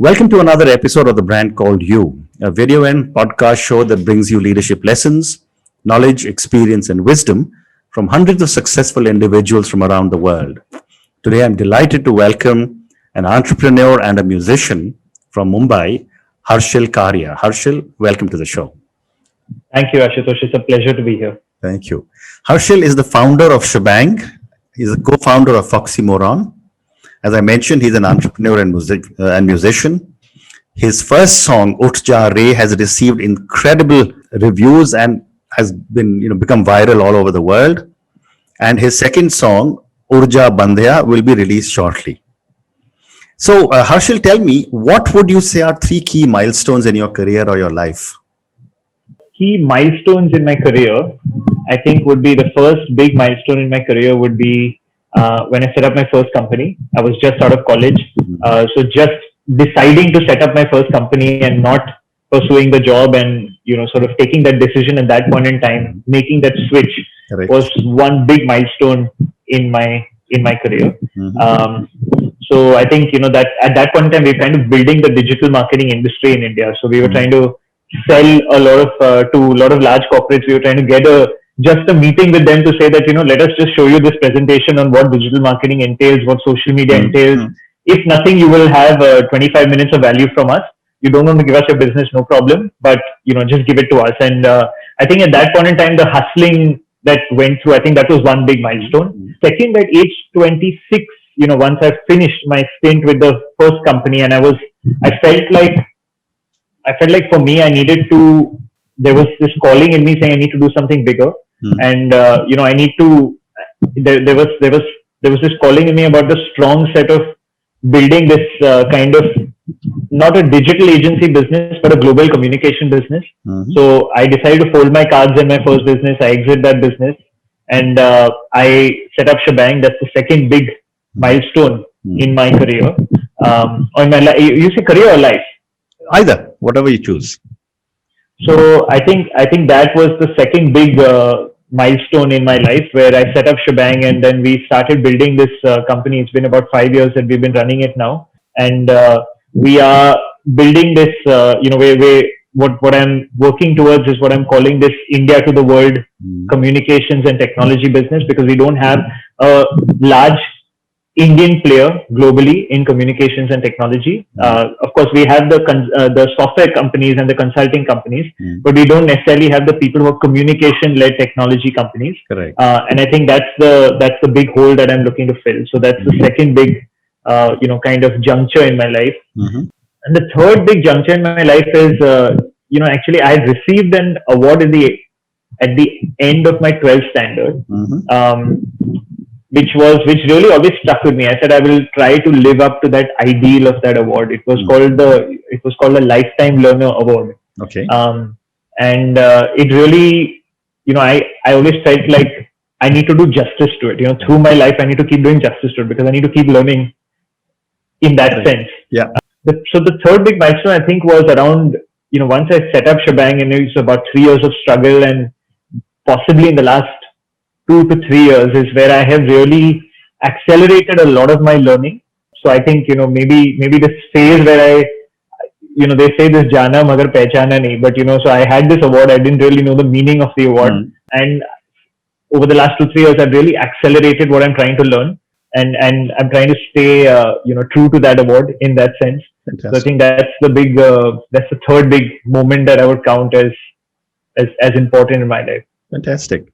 Welcome to another episode of The Brand Called You, a video and podcast show that brings you leadership lessons, knowledge, experience, and wisdom from hundreds of successful individuals from around the world. Today, I'm delighted to welcome an entrepreneur and a musician from Mumbai, Harshil Karia. Harshil, welcome to the show. Thank you, Ashutosh. It's a pleasure to be here. Thank you. Harshil is the founder of Schbang. He's a co-founder of FoxyMoron. As I mentioned, he's an entrepreneur and musician. His first song, Uth Jaa Rey, has received incredible reviews and has become viral all over the world. And his second song, Urja Bandhya, will be released shortly. So, Harshil, tell me, what would you say are three key milestones in your career or your life? Key milestones in my career, I think would be the first big milestone in my career would be when I set up my first company. I was just out of college. So just deciding to set up my first company and not pursuing the job and, sort of taking that decision at that point in time, making that switch was one big milestone in my career. So I think, that at that point in time, we were kind of building the digital marketing industry in India. So we were trying to sell a lot of large corporates. We were trying to get just a meeting with them to say that, let us just show you this presentation on what digital marketing entails, what social media entails. If nothing, you will have 25 minutes of value from us. You don't want to give us your business, no problem, but, just give it to us. And I think at that point in time, the hustling that went through, I think that was one big milestone. Second, at age 26, once I finished my stint with the first company, and I felt like for me, there was this calling in me saying I need to do something bigger. And, I need to, there was this calling in me about the strong set of building this kind of, not a digital agency business, but a global communication business. So I decided to fold my cards in my first business. I exit that business and I set up Schbang. That's the second big milestone in my career. Or in my life. You say career or life? Either, whatever you choose. So I think that was the second big milestone in my life where I set up Schbang and then we started building this company. It's been about 5 years that we've been running it now. And we are building this, what I'm working towards is what I'm calling this India to the world communications and technology business, because we don't have a large Indian player globally in communications and technology. Of course, we have the software companies and the consulting companies, but we don't necessarily have the people who are communication-led technology companies. Correct. And I think that's the big hole that I'm looking to fill. So that's the second big, kind of juncture in my life. And the third big juncture in my life is, actually I received an award at the end of my 12th standard. Which really always stuck with me. I said I will try to live up to that ideal of that award. It was called a Lifetime Learner Award. Okay. And it really, I always felt like I need to do justice to it. Through my life, I need to keep doing justice to it because I need to keep learning in that sense. Yeah. So the third big milestone I think was around, once I set up Schbang, and it was about 3 years of struggle, and possibly in the last 2 to 3 years is where I have really accelerated a lot of my learning. So I think, maybe this phase where they say this jana magar pehchana nahi, but so I had this award. I didn't really know the meaning of the award. And over the last 2-3 years, I've really accelerated what I'm trying to learn. And I'm trying to stay, true to that award in that sense. Fantastic. So I think that's the third big moment that I would count as important in my life. Fantastic.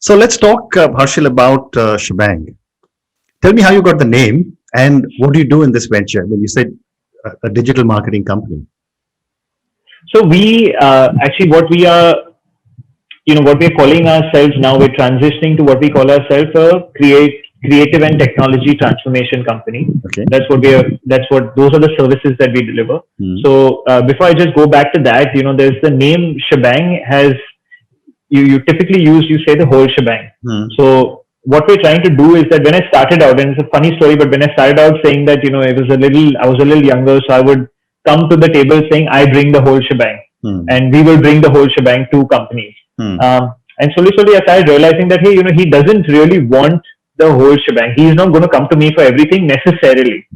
So let's talk, Harshil, about Schbang. Tell me how you got the name and what do you do in this venture when you said a digital marketing company? So we actually what we are calling ourselves now, we're transitioning to what we call ourselves a creative and technology transformation company. Okay. Those are the services that we deliver. So before I just go back to that, there's the name Schbang has. You typically you say the whole shebang. So what we're trying to do is that when I started out, and it's a funny story, but when I started out saying that, I was a little younger, so I would come to the table saying, I bring the whole shebang and we will bring the whole shebang to companies. And slowly I started realizing that, hey, he doesn't really want the whole shebang. He is not going to come to me for everything necessarily,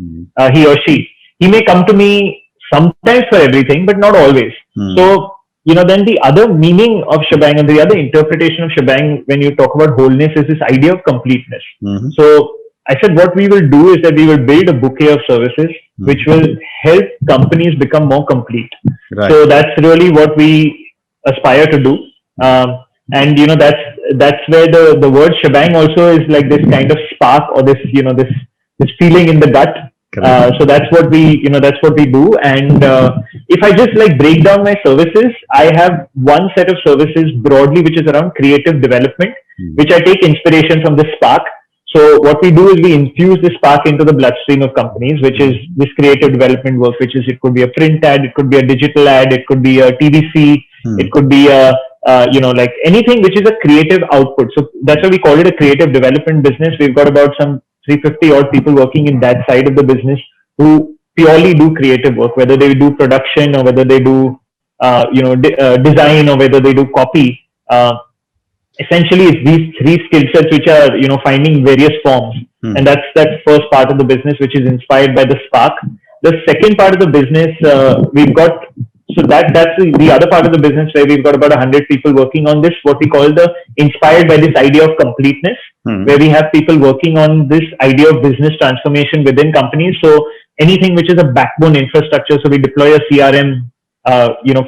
he or she. He may come to me sometimes for everything, but not always. So, then the other meaning of Shebang and the other interpretation of Shebang when you talk about wholeness is this idea of completeness. So I said what we will do is that we will build a bouquet of services which will help companies become more complete. Right. So that's really what we aspire to do. And that's where the word shebang also is like this kind of spark or this this feeling in the gut. So that's what we do. And if I just like break down my services, I have one set of services broadly which is around creative development, which I take inspiration from this spark. So what we do is we infuse this spark into the bloodstream of companies, which is this creative development work, which is, it could be a print ad, it could be a digital ad, it could be a TVC, it could be a, like anything which is a creative output. So that's why we call it a creative development business. We've got about some 350 odd people working in that side of the business who purely do creative work, whether they do production or whether they do, design or whether they do copy. Essentially it's these three skill sets which are finding various forms, and that's first part of the business which is inspired by the spark. The second part of the business we've got, so that's the other part of the business where we've got about 100 people working on this, what we call the inspired by this idea of completeness, where we have people working on this idea of business transformation within companies. So anything which is a backbone infrastructure, so we deploy a CRM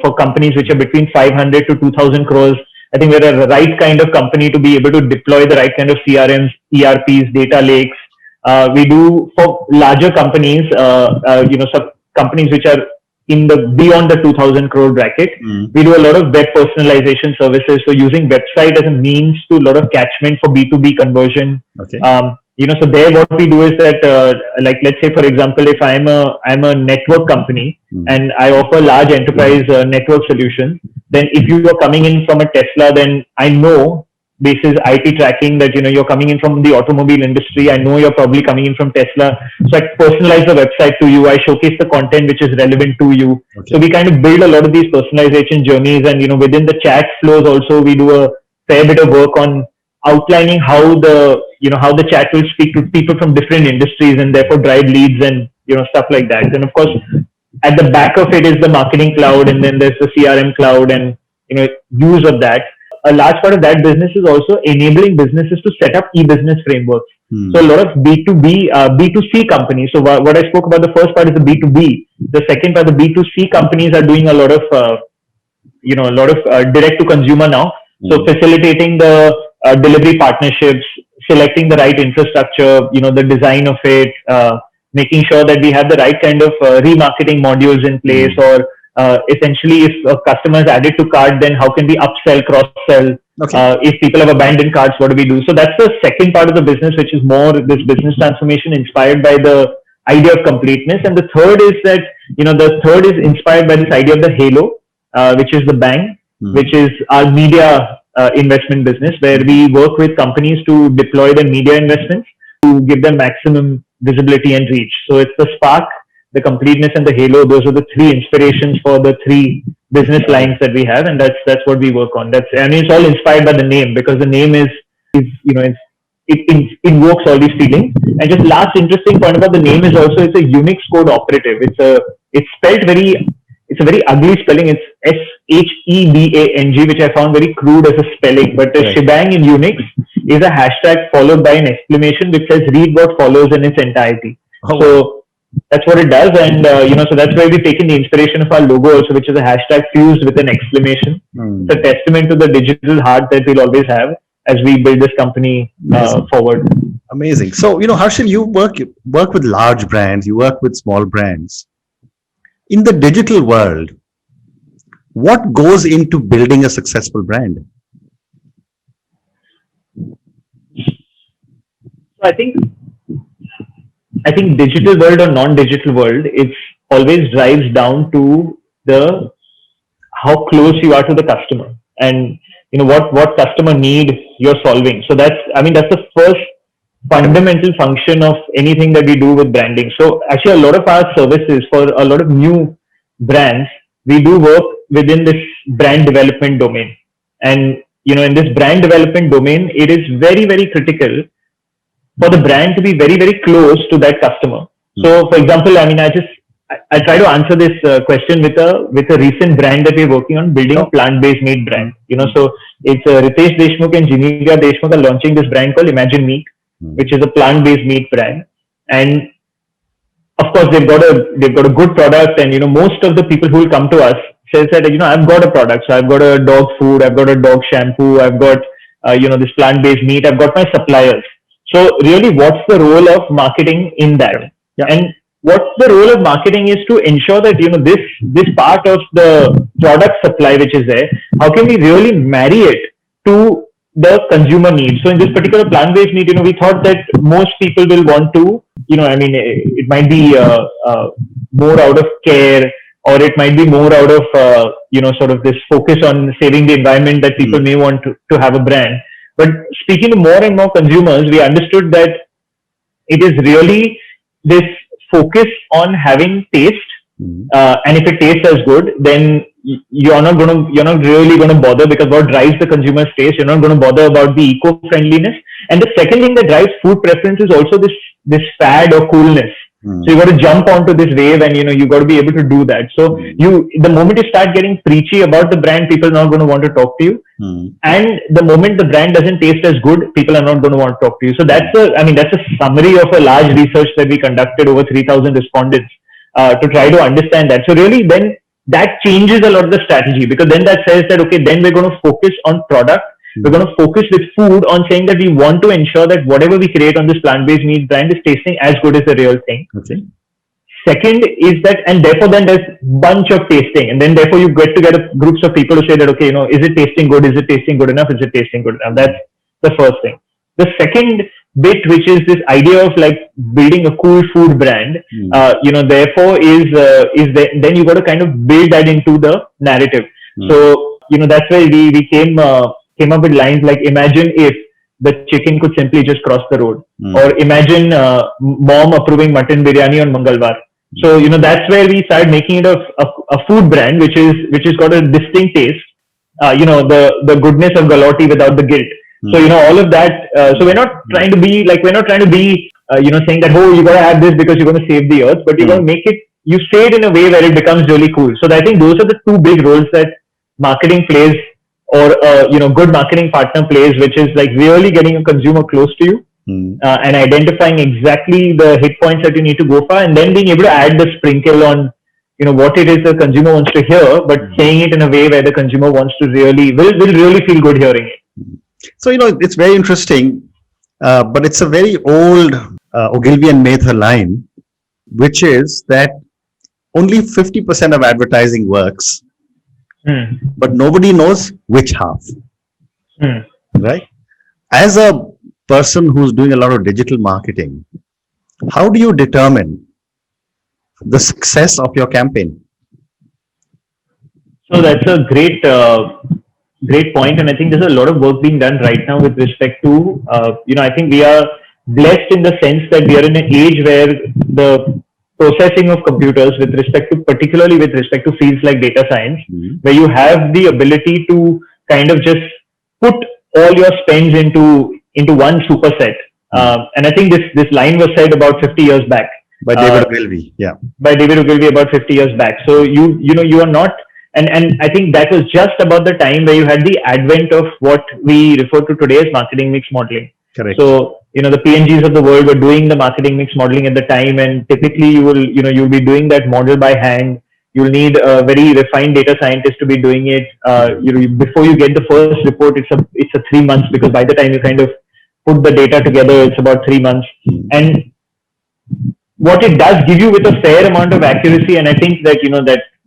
for companies which are between 500 to 2000 crores. I think we're the right kind of company to be able to deploy the right kind of CRMs, ERPs, data lakes. We do for larger companies, some companies which are in the beyond the 2000 crore bracket. We do a lot of web personalization services. So using website as a means to a lot of catchment for B2B conversion. Okay. So there what we do is that, like let's say for example, if I'm a network company and I offer large enterprise network solutions, then if you are coming in from a Tesla, then I know basis IP tracking that you're coming in from the automobile industry. I know you're probably coming in from Tesla, so I personalize the website to you. I showcase the content which is relevant to you. Okay. So we kind of build a lot of these personalization journeys, and within the chat flows also we do a fair bit of work on outlining how the chat will speak to people from different industries and therefore drive leads and stuff like that. And of course, at the back of it is the marketing cloud, and then there's the CRM cloud and use of that. A large part of that business is also enabling businesses to set up e-business frameworks. So a lot of B2B, B2C companies. So what I spoke about, the first part is the B2B. The second part, the B2C companies are doing a lot of, direct to consumer now. So facilitating the delivery partnerships, selecting the right infrastructure, the design of it, making sure that we have the right kind of remarketing modules in place, or essentially if a customer is added to cart, then how can we upsell, cross-sell? Okay. If people have abandoned carts, what do we do? So that's the second part of the business, which is more this business transformation inspired by the idea of completeness. And the third is that, the third is inspired by this idea of the halo, which is the bang, which is our media investment business, where we work with companies to deploy their media investments to give them maximum visibility and reach. So it's the spark, the completeness, and the halo. Those are the three inspirations for the three business lines that we have, and that's what we work on. It's all inspired by the name, because the name is it invokes all these feelings. And just last interesting point about the name is also it's a Unix code operative. It's spelled it's a very ugly spelling. It's SHEBANG, which I found very crude as a spelling. But the shebang in Unix is a hashtag followed by an exclamation which says read what follows in its entirety. Oh. So that's what it does. And, so that's why we've taken the inspiration of our logo also, which is a hashtag fused with an exclamation. It's a testament to the digital heart that we'll always have as we build this company forward. Amazing. So, Harshil, you work with large brands, you work with small brands. In the digital world, what goes into building a successful brand? So I think digital world or non-digital world, it always drives down to how close you are to the customer, and what customer need you're solving. So that's the first fundamental function of anything that we do with branding. So actually a lot of our services for a lot of new brands, we do work within this brand development domain. And in this brand development domain, it is very, very critical for the brand to be very, very close to that customer. So for example, I just I try to answer this question with a recent brand that we're working on, building a plant-based meat brand. So it's Ritesh Deshmukh and Jinika Deshmukh are launching this brand called Imagine Meat, which is a plant-based meat brand. And of course, they've got a good product, and most of the people who will come to us says that I've got a product, so I've got a dog food, I've got a dog shampoo, I've got this plant-based meat, I've got my suppliers. So really, what's the role of marketing in that? Yeah. And what's the role of marketing is to ensure that this part of the product supply which is there, how can we really marry it to the consumer needs? So in this particular plant-based meat, we thought that most people will want to, it might be more out of care, or it might be more out of sort of this focus on saving the environment that people may want to have a brand. But speaking to more and more consumers, we understood that it is really this focus on having taste, and if it tastes as good, then you're not really going to bother, because what drives the consumer's taste, you're not going to bother about the eco-friendliness. And the second thing that drives food preference is also this fad or coolness. So you got to jump onto this wave, and you got to be able to do that. So the moment you start getting preachy about the brand, people are not going to want to talk to you. And the moment the brand doesn't taste as good, people are not going to want to talk to you. So that's a summary of a large research that we conducted over 3,000 respondents to try to understand that. So really, then that changes a lot of the strategy, because then that says that, okay, then we're going to focus on product. We're going to focus with food on saying that we want to ensure that whatever we create on this plant-based meat brand is tasting as good as the real thing. Okay. Second is that, and therefore then there's bunch of tasting, and then therefore you get together groups of people to say that, okay, is it tasting good? Is it tasting good enough? Is it tasting good enough? That's the first thing. The second bit, which is this idea of like building a cool food brand, therefore then you got to kind of build that into the narrative. So, that's why we came up with lines like, imagine if the chicken could simply just cross the road, or imagine mom approving mutton biryani on Mangalwar. So, that's where we started making it a food brand, which is got a distinct taste, the goodness of Galati without the guilt. So, all of that. So we're not trying to be saying that, oh, you got to have this because you're going to save the earth, but you're going to make it, you say it in a way where it becomes really cool. So I think those are the two big roles that marketing plays, or good marketing partner plays, which is like really getting a consumer close to you, and identifying exactly the hit points that you need to go for, and then being able to add the sprinkle on what it is the consumer wants to hear, but saying it in a way where the consumer wants to will really feel good hearing it. So it's very interesting, but it's a very old Ogilvy and Mather line, which is that only 50% of advertising works, but nobody knows which half. Right? As a person who's doing a lot of digital marketing, how do you determine the success of your campaign? So that's a great point, and I think there's a lot of work being done right now with respect to I think we are blessed in the sense that we are in an age where the processing of computers, particularly with respect to fields like data science, where you have the ability to kind of just put all your spends into one superset. And I think this line was said about 50 years back by David Ogilvy. Yeah, by David Ogilvy about 50 years back. So you are not, and I think that was just about the time where you had the advent of what we refer to today as marketing mix modeling. Correct. So the P&Gs of the world were doing the marketing mix modeling at the time, and typically you'll be doing that model by hand. You'll need a very refined data scientist to be doing it. Before you get the first report, it's a 3 months, because by the time you kind of put the data together, it's about 3 months. And what it does give you with a fair amount of accuracy, and I think that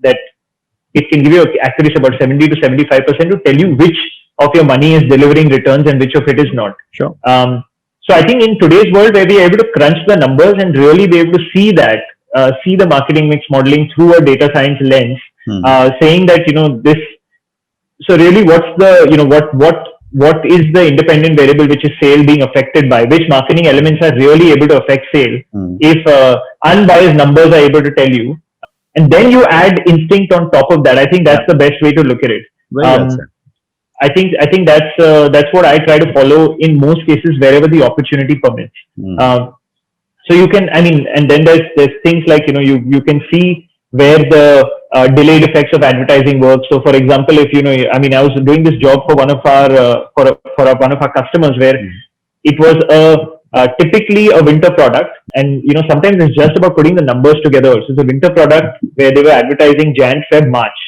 that it can give you accuracy about 70 to 75% to tell you which of your money is delivering returns and which of it is not. Sure. So I think in today's world, where we are able to crunch the numbers and really be able to see the marketing mix modeling through a data science lens, saying that this. So really, what's the what is the independent variable which is sale being affected by? Which marketing elements are really able to affect sale? If unbiased numbers are able to tell you, and then you add instinct on top of that, I think that's the best way to look at it. I think that's what I try to follow in most cases wherever the opportunity permits. So you can, I mean, and then there's things like, you can see where the delayed effects of advertising work. So for example, if I mean, I was doing this job for one of our one of our customers where it was typically a winter product, and sometimes it's just about putting the numbers together. So it's a winter product where they were advertising Jan, Feb, March,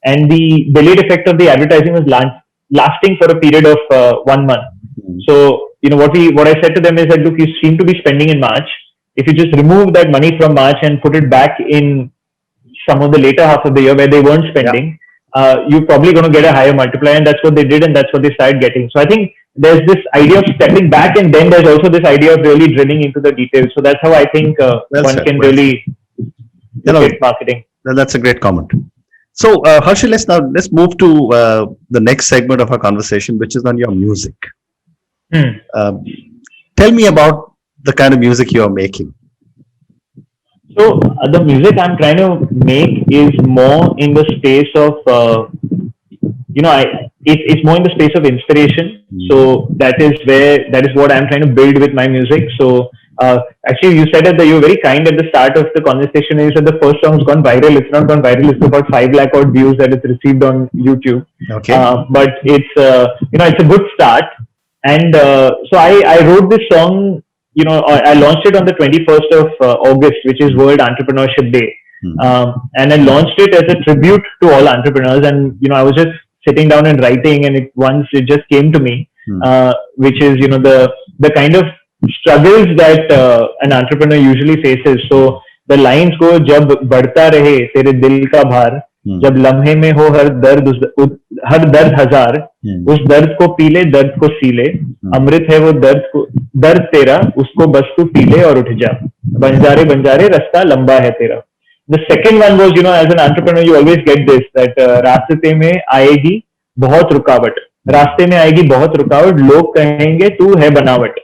and the delayed effect of the advertising was lasting for a period of 1 month. So what I said to them is that, look, you seem to be spending in March. If you just remove that money from March and put it back in some of the later half of the year where they weren't spending, you're probably going to get a higher multiplier, and that's what they did, and that's what they started getting. So I think there's this idea of stepping back, and then there's also this idea of really drilling into the details. So that's how I think one can really look at marketing. That's a great comment. So Harshil, let's move to the next segment of our conversation, which is on your music. Tell me about the kind of music you are making. So the music I'm trying to make is more in the space of, it's more in the space of inspiration. So that is what I'm trying to build with my music. So actually, you said that you were very kind at the start of the conversation. You said the first song's gone viral. It's not gone viral. It's about 5 lakh odd views that it's received on YouTube. Okay. But it's a good start. And so I wrote this song. I launched it on the 21st of August, which is World Entrepreneurship Day. And I launched it as a tribute to all entrepreneurs. And, I was just sitting down and writing, and it just came to me, which is, the kind of struggles that an entrepreneur usually faces. So the lines go, जब बढ़ता रहे तेरे दिल का भार, जब लम्हे में हो हर दर्द हजार, उस दर्द को पी ले, दर्द को सी ले, अमृत है वो दर्द तेरा, उसको बस तू पी ले और उठ जा, बंजारे रास्ता लंबा है तेरा. The second one was, as an entrepreneur, you always get this, that रास्ते में आएगी बहुत रुकावट, रास्ते में आएगी बहुत रुकावट, लोग कहेंगे तू है बनावट.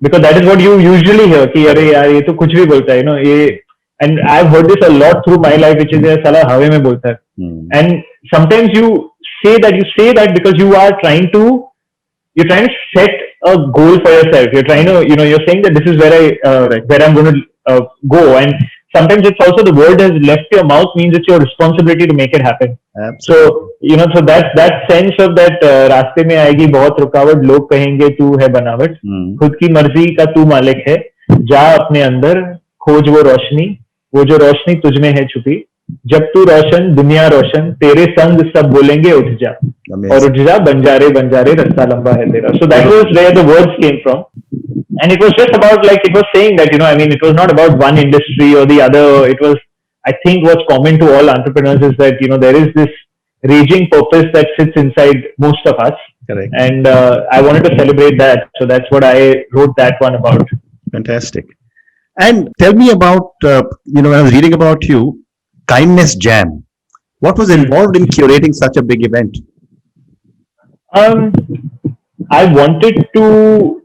Because that is what you usually hear, कि अरे यार ये तो कुछ भी बोलता है, ये. And I've heard this a lot through my life, which is साला हवे में बोलता है. And sometimes you say that because you are trying to set a goal for yourself. You're trying to, you're saying that this is where I'm going to go. And sometimes it's also the word has left your mouth means it's your responsibility to make it happen. Absolutely. So, so that sense of that, रास्ते में आएगी बहुत रुकावट, लोग कहेंगे तू है बनावट, खुद की मर्जी का तू मालिक है, जा अपने अंदर, खोज वो रोशनी, वो जो रोशनी तुझ में है छुपी, जब तू रोशन दुनिया रोशन, तेरे संग सब बोलेंगे उठ जा, और उठ जा बंजारे रास्ता लंबा है तेरा. So that was where the words came from. And it was just about, like, it was saying that, it was not about one industry or the other. It was, I think what's common to all entrepreneurs is that, there is this raging purpose that sits inside most of us. Correct. And I wanted to celebrate that. So that's what I wrote that one about. Fantastic. And tell me about, when I was reading about you, Kindness Jam. What was involved in curating such a big event? I wanted to,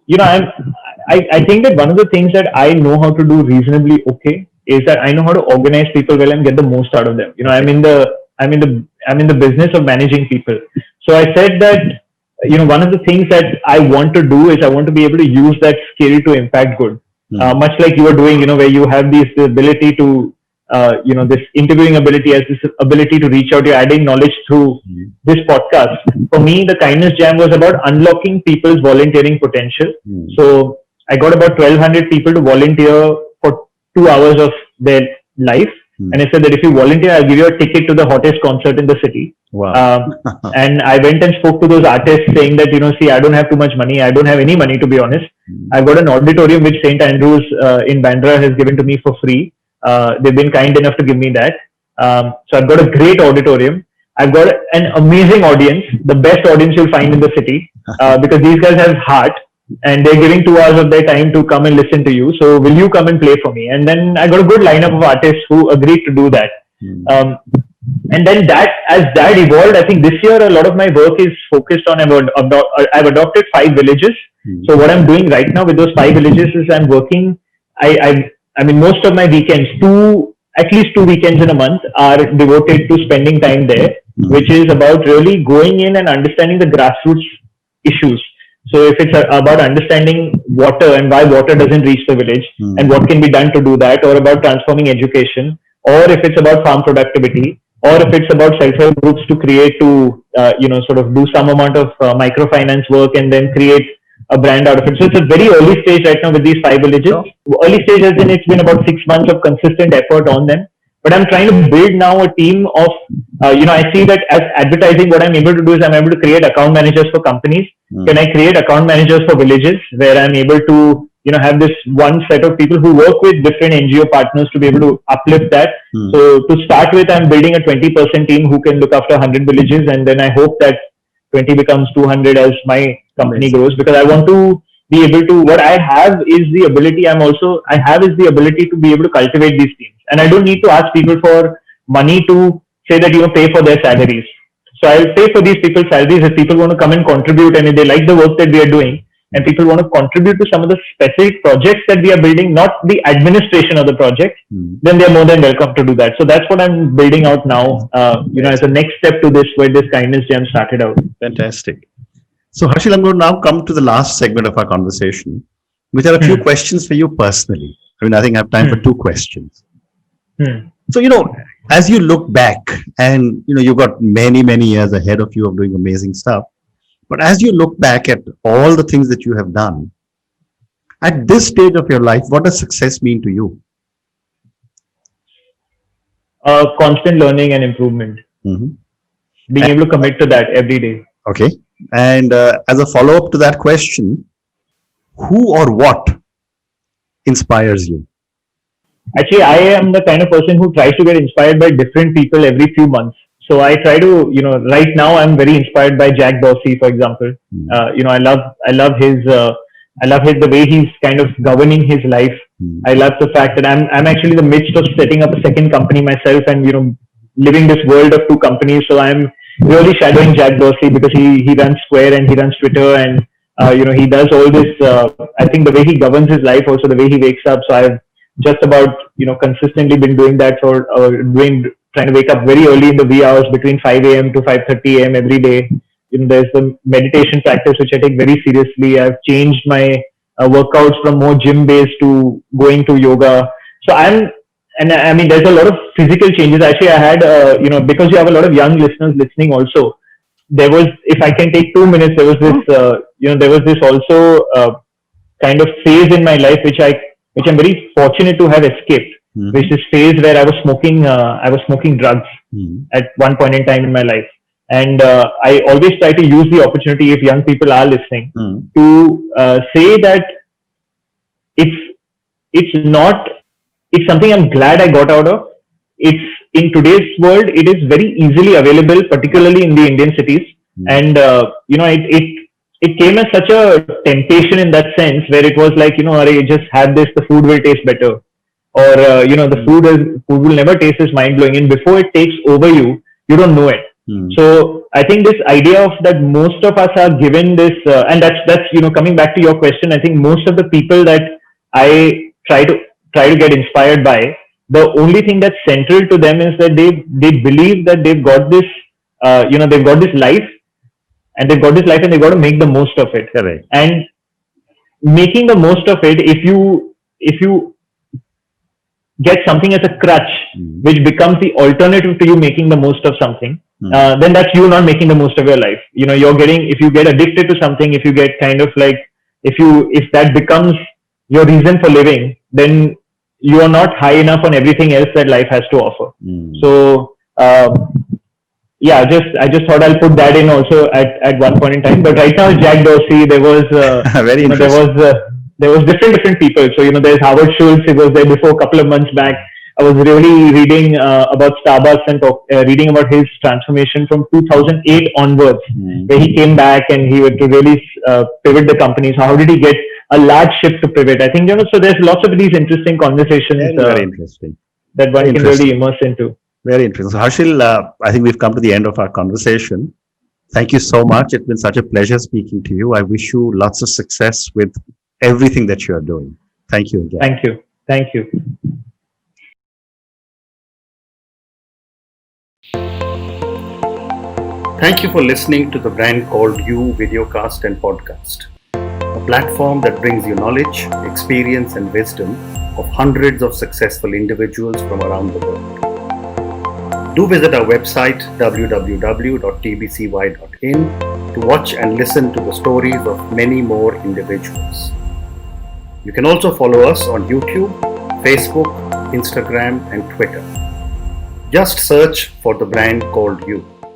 I think that one of the things that I know how to do reasonably okay is that I know how to organize people well and get the most out of them. I'm in the business of managing people. So I said that, one of the things that I want to do is I want to be able to use that skill to impact good. Much like you are doing, where you have this ability to, this interviewing ability, as this ability to reach out, you're adding knowledge through this podcast. For me, the Kindness Jam was about unlocking people's volunteering potential. So I got about 1,200 people to volunteer for 2 hours of their life. And I said that if you volunteer, I'll give you a ticket to the hottest concert in the city. Wow. And I went and spoke to those artists saying that, see, I don't have too much money. I don't have any money, to be honest. I've got an auditorium which St. Andrews in Bandra has given to me for free. They've been kind enough to give me that. So I've got a great auditorium. I've got an amazing audience, the best audience you'll find in the city, because these guys have heart. And they're giving 2 hours of their time to come and listen to you. So will you come and play for me? And then I got a good lineup of artists who agreed to do that. And then as that evolved, I think this year a lot of my work is focused on, I've adopted 5 villages. So what I'm doing right now with those 5 villages is I'm working, I mean, most of my weekends, at least 2 weekends in a month are devoted to spending time there, which is about really going in and understanding the grassroots issues. So if it's about understanding water and why water doesn't reach the village and what can be done to do that, or about transforming education, or if it's about farm productivity, or if it's about self-help groups to create to sort of do some amount of microfinance work and then create a brand out of it. So it's a very early stage right now with these 5 villages. Sure. Early stage as in it's been about 6 months of consistent effort on them. But I'm trying to build now a team of, I see that as advertising, what I'm able to do is I'm able to create account managers for companies. Can I create account managers for villages where I'm able to, have this one set of people who work with different NGO partners to be able to uplift that. So to start with, I'm building a 20% team who can look after 100 villages. And then I hope that 20 becomes 200 as my company grows, because I want to be able to, what I have is the ability, is the ability to be able to cultivate these teams. And I don't need to ask people for money to say that, pay for their salaries. So I'll pay for these people's salaries if people want to come and contribute, and if they like the work that we are doing and people want to contribute to some of the specific projects that we are building, not the administration of the project, then they're more than welcome to do that. So that's what I'm building out now, as a next step to this, where this kindness jam started out. Fantastic. So Harshil, I'm going to now come to the last segment of our conversation, which are a few questions for you personally. I think I have time for 2 questions. So, as you look back and, you've got many, many years ahead of you of doing amazing stuff. But as you look back at all the things that you have done, at this stage of your life, what does success mean to you? Constant learning and improvement. Being able to commit to that every day. Okay. And as a follow-up to that question, who or what inspires you? Actually, I am the kind of person who tries to get inspired by different people every few months. So I try to, right now I'm very inspired by Jack Dorsey, for example. I love the way he's kind of governing his life. I love the fact that I'm actually in the midst of setting up a second company myself, and, living this world of 2 companies. So I'm really shadowing Jack Dorsey because he runs Square and he runs Twitter, and, he does all this, I think the way he governs his life, also the way he wakes up. So I've just about, consistently been doing that for, trying to wake up very early in the wee hours between 5 a.m. to 5:30 a.m. every day. There's the meditation practice, which I take very seriously. I've changed my workouts from more gym-based to going to yoga. So there's a lot of physical changes. Actually, I had, because you have a lot of young listeners listening also, there was, if I can take 2 minutes, there was this, also kind of phase in my life, which I'm very fortunate to have escaped. Which is phase where I was smoking drugs at one point in time in my life. And I always try to use the opportunity, if young people are listening, to say that it's something I'm glad I got out of. It's in today's world, it is very easily available, particularly in the Indian cities. And, it came as such a temptation in that sense, where it was like, just have this, the food will taste better. Or, the food will never taste as mind-blowing. And before it takes over you, you don't know it. So I think this idea of that most of us are given this, and that's coming back to your question, I think most of the people that I try to get inspired by, the only thing that's central to them is that they believe that they've got this, they've got this life, and they've got to make the most of it. Correct. And making the most of it, if you get something as a crutch, which becomes the alternative to you making the most of something, then that's you not making the most of your life. If you get addicted to something, if you get kind of like, if that becomes your reason for living, then you are not high enough on everything else that life has to offer. So, I just thought I'll put that in also at one point in time. But right now, Jack Dorsey, there was, Very interesting. There was different people. So, there's Howard Schultz. He was there before a couple of months back. I was really reading about Starbucks and reading about his transformation from 2008 onwards, where he came back and he had to really pivot the company. So how did he get a large ship to pivot? I think, so there's lots of these interesting conversations very interesting. that one can really immerse into. Very interesting. So Harshil, I think we've come to the end of our conversation. Thank you so much. It's been such a pleasure speaking to you. I wish you lots of success with everything that you are doing. Thank you again. Thank you. Thank you. Thank you for listening to the Brand Called You videocast and podcast. a platform that brings you knowledge, experience, and wisdom of hundreds of successful individuals from around the world. Do visit our website www.tbcy.in to watch and listen to the stories of many more individuals. You can also follow us on YouTube, Facebook, Instagram, and Twitter. Just search for the brand called You.